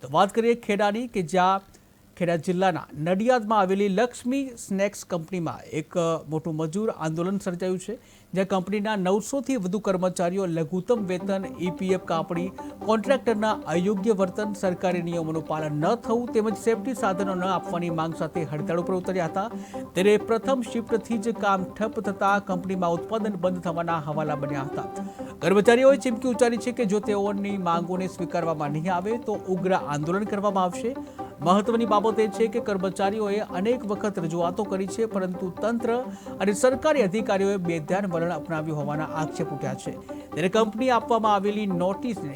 તો વાત કરીએ ખેડાની કે જ્યાં ખેડા જિલ્લાના નડિયાદમાં આવેલી લક્ષ્મી સ્નેક્સ કંપનીમાં એક મોટું મજૂર આંદોલન સર્જાયું છે, જ્યાં કંપનીના 900થી વધુ કર્મચારીઓ લઘુત્તમ વેતન, ઈપીએફ કાપણી, કોન્ટ્રાક્ટરના અયોગ્ય વર્તન, સરકારી નિયમોનું પાલન ન થવું તેમજ સેફટી સાધનો ન આપવાની માંગ સાથે હડતાળ ઉપર ઉતર્યા હતા। ત્યારે પ્રથમ શિફ્ટથી જ કામ ઠપ થતાં કંપનીમાં ઉત્પાદન બંધ થવાના હવાલા બન્યા હતા। કર્મચારીઓએ ચીમકી ઉચ્ચારી છે કે જો તેઓની માંગોને સ્વીકારવામાં નહીં આવે તો ઉગ્ર આંદોલન કરવામાં આવશે। મહત્વની બાબત એ છે કે કર્મચારીઓએ અનેક વખત રજૂઆતો કરી છે, પરંતુ તંત્ર અને સરકારી અધિકારીઓએ બેધ્યાન વલણ અપનાવ્યું હોવાના આક્ષેપ ઉઠ્યા છે। ત્યારે કંપની આપવામાં આવેલી નોટિસને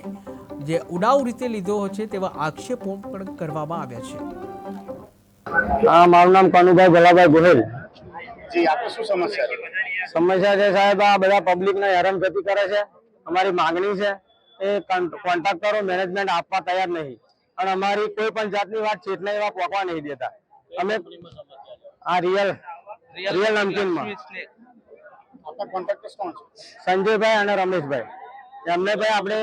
જે ઉડાઉ રીતે લીધો છે તેવા આક્ષેપો પણ કરવામાં આવ્યા છે। મારું નામ કનુભાઈ ભલાભાઈ ગોહિલ। જી આપણે શું સમસ્યા છે? સમસ્યા છે સાહેબ, આ બધા પબ્લિકને હેરાનગતિ કરે છે। અમારી માંગણી છે એ કોન્ટ્રાક્ટરો મેનેજમેન્ટ આપવા તૈયાર નહીં અને અમારી કોઈ પણ જાતની વાત ચેતને એવા પોકવા નહીં દેતા। અમે આ રિયલ નમકીનમાં આપણા કોન્ટ્રાક્ટર્સ કોણ છે? સંજયભાઈ અને રમેશભાઈ, એમને ભાઈ આપણે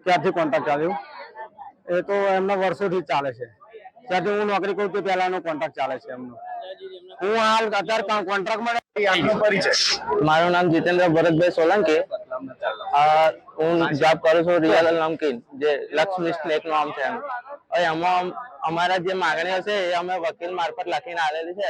ક્યાંથી કોન્ટ્રાક્ટ ચાલ્યું એ તો એમના વર્ષોથી ચાલે છે। ત્યાંથી હું નોકરી કરું તો પહેલાનો કોન્ટ્રાક્ટ ચાલે છે એમનો। હું હાલ અત્યારે કોન્ટ્રાક્ટમાં આપનો પરિચય? મારું નામ જીતેન્દ્ર ભરતભાઈ સોલંકી। હું જોબ કરું છું રિયલ નમકીન, જે લક્ષ્મી સ્નેક નામ છે એનું। એમાં અમારા જે માંગણીઓ છે એ અમે વકીલ મારફત લખીને આવેલી છે,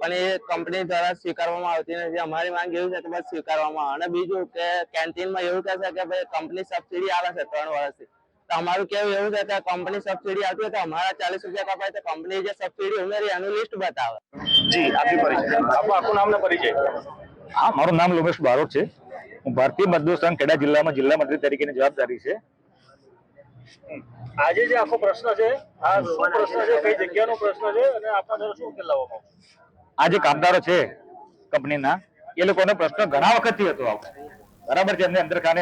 પણ એ કંપની દ્વારા સ્વીકારવામાં આવતી નથી। અમારી માંગ એવી છે કે બસ સ્વીકારવામાં આવે। અને બીજું કે કેન્ટીનમાં એવું કહે છે કે ભાઈ કંપની સબસિડી આવે છે 3 વર્ષથી, તો અમારું કેવું એવું છે કે કંપની સબસિડી આવતી હોય તો અમારા 40 રૂપિયા કપાય તો કંપની જે સબસિડી ઉમેરી એનું લિસ્ટ બતાવે। જી આપની પરિચય? આપનું આખું નામ ને પરિચય? હા, મારું નામ લોમેશ બારોટ છે। હું ભારતીય મજદૂર સંઘ ખેડા જિલ્લામાં જિલ્લા મંત્રી તરીકેની જવાબદારી છે। આજે જે આખો પ્રશ્ન છે, આ શું પ્રશ્ન છે, કઈ જગ્યાનો પ્રશ્ન છે અને આપના દ્વારા શું ઉકેલ લાવવામાં આવશે? આ જે કામદારો છે કંપનીના, એ લોકોનો પ્રશ્ન ઘણા વખતથી હતો, બરાબર છે। એમને અંદર ખાને